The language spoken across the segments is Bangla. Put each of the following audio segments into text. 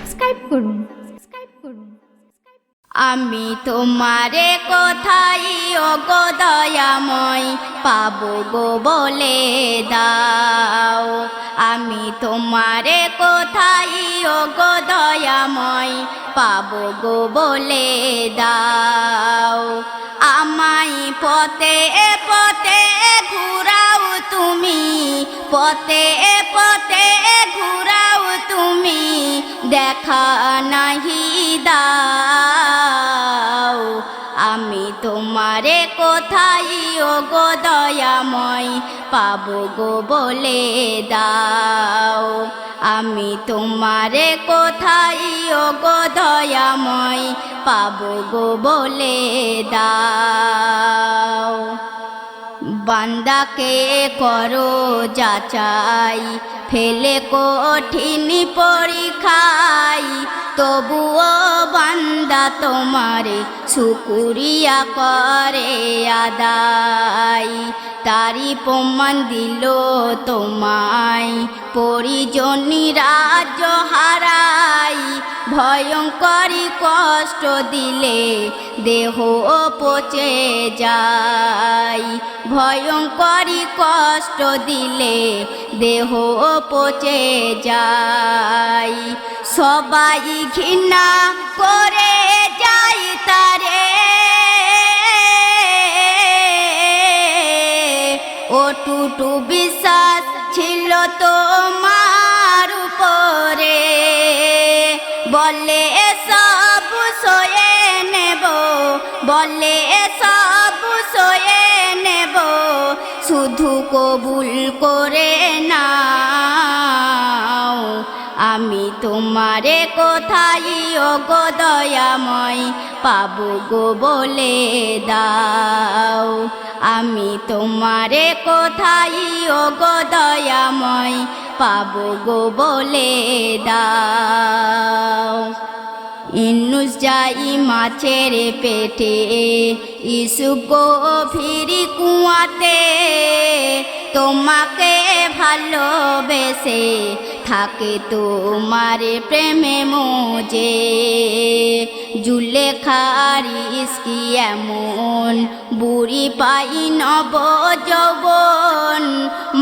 সাবস্ক্রাইব করুন। আমি তোমারে কোথায় ওগো দয়াময় পাবো গো বলে দাও। আমি তোমারে কোথায় ওগো দয়াময় পাবো গো বলে দাও। আমায় পথে পথে ঘুরাও তুমি, পথে পথে ঘুরাও তুমি, দেখা নাহি দাও। আমি তোমারে কোথায় ওগো দয়াময় পাবো গো বলে দাও। আমি তোমারে কোথায় ওগো দয়াময় পাবো গো বলে দাও। বান্দাকে করো যাচাই, ফেলে কঠিন পরীক্ষায়, তবুও বান্দা তোমারে শুকরিয়া করে আদায়। তারি প্রমাণ দিল তোমায় পরিজনী রাজ্য হারাই, ভয়ঙ্করী কষ্ট দিলে দেহ পচে যায়, ভয়ঙ্করী কষ্ট দিলে দেহ পচে যায়। সবাই ঘৃণা করে যায় তারে, অটুট বিশ্বাস ছিল তোমার উপরে, বলে সব সয়ে নেব, বলে সব সয়ে নেব, শুধু কবুল করে নাও। আমি তোমারে কোথায় ওগো দয়াময় পাবো গো বলে দাও। আমি তোমারে কোথায় ওগো দয়াময় পাবো গো বলে দাও। ইনুস যাই মাছের পেটে, ইসুফ গভীর কুয়াতে, তোমাকে ভালোবেসে থাকে তোমার প্রেমে মজে। জুলেখার ইস্কি এমন বুড়ি পাই নব যৌবন,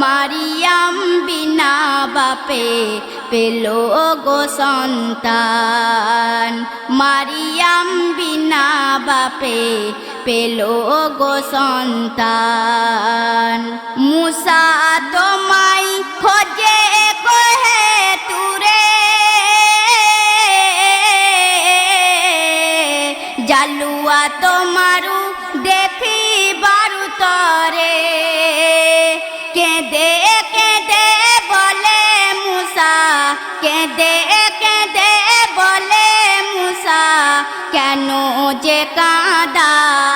মারিয়াম বিনা বাপে পেল গো সন্তান, মারিয়াম বিনা বাপে পেল গো সন্তান। মুসা তোমায় খোঁজে কহে তুরে, জালুয়া তোমারু দেখি বারু তরে, কেঁদে কেঁদে বলে মুসা, কেঁদে কেঁদে বলে মুসা, কেন যে কাঁদাও।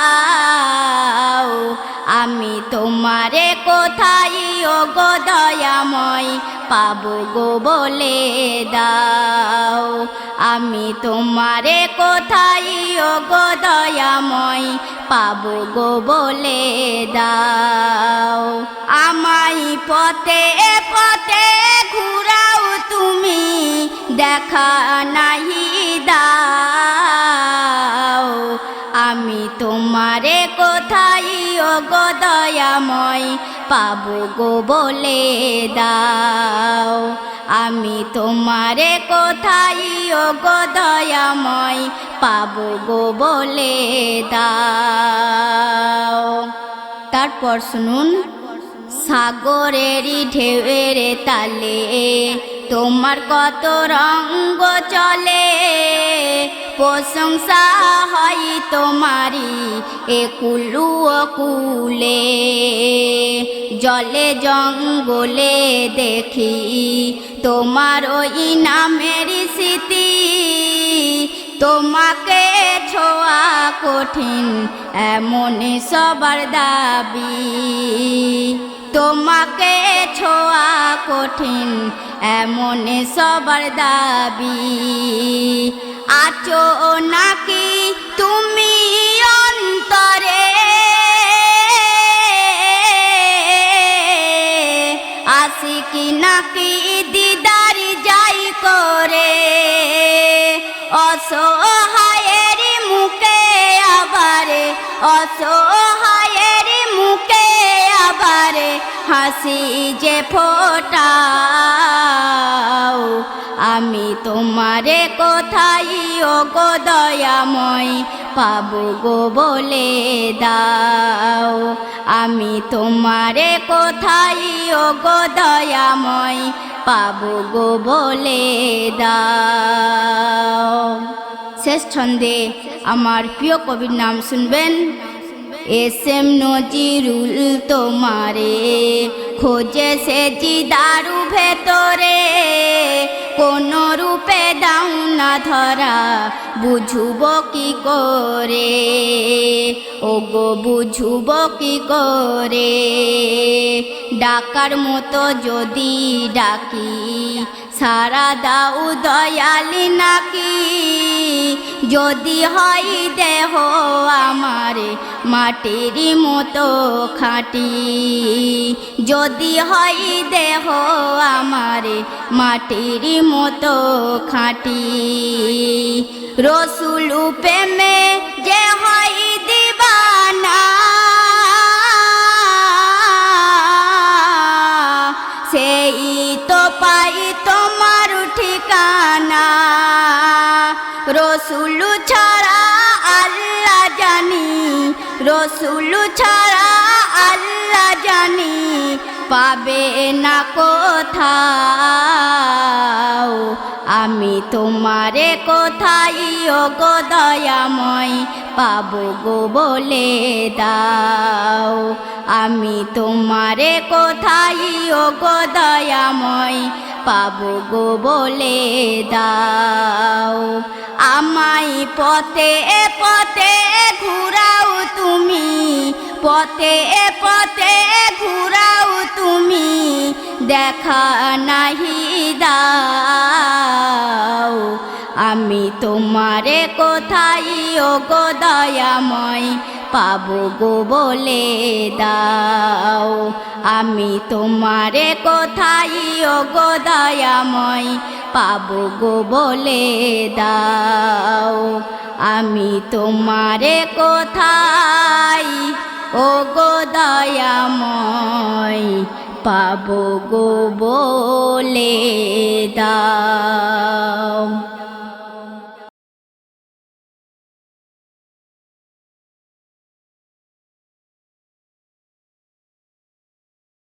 আমি তোমারে কোথায় ওগো দয়াময় পাবো গো বলে দাও। আমি তোমারে কোথায় ওগো দয়াময় পাবো গো বলে দাও। আমায় পথে পথে ঘুরাও তুমি, দেখা নাহি দাও। আমি তোমারে কোথায় ওগো দয়াময় পাবো গো বলে দাও। আমি তোমারে কোথায় ওগো দয়াময় পাবো গো বলে দাও। তারপর শুনুন, সাগরেরই ঢেউয়ের তালে তোমার কত রঙ্গ চলে, প্রশংসা হয় তোমারি একুলু অকুলে। জলে জঙ্গলে দেখি তোমার ওই নামের স্মৃতি, তোমাকে ছোঁয়া কঠিন এমন সবার দাবি, তোমাকে ছোঁয়া কঠিন এমন সবার দাবি। আছো নাকি তুমি অন্তরে, আসি কি নাকি দিদার যাই করে। অসহায়ের মুখে আবারে অসহায়ের মুখে আবারে হাসি যে ফোটাও আমি তোমারে কোথায় ও গো দয়াময় পাবো গো বলে দাও আমি তোমারে কোথায় ও গো দয়াময় পাবো গো বলে দাও। শেষ ছন্দে আমার প্রিয় কবির নাম শুনবেন। এস.এম. নজরুল তোমারে খোঁজে সে জিদারু ভেতরে কোন রূপে দাও না ধরা বুঝুব কি করে ও গো বুঝুব কি করে ডাকার মতো যদি ডাকি সারা দাও দয়ালি নাকি যদি হয় দেহ আমারে মাটির মতো খাঁটি যদি হয় দেহ আমারে মাটির মতো খাঁটি রসুল প্রেমে যে হয় দিবানা সেই তো পাই তোমার ঠিকানা রসুল ছাড়া আল্লাহ জানি রসুল ছাড়া আল্লাহ জানি পাবে না কোথাও আমি তোমারে কোথায় ও গো দয়াময় পাবো গো বলে দাও আমি তোমারে কোথায় ও গো দয়াময় পাবো গো বলে দাও আমায় পথে পথে ঘুরাও তুমি পথে পথে ঘুরাও তুমি দেখা নাহি দাও আমি তোমারে কোথায় ও গো দয়াময় পাবো গো বলে দাও আমি তোমারে কোথায় ও গো দয়াময় পাবো গো বলে দাও আমি তোমারে কোথায় ও গো দয়াময় পাবো গো বলে দাও।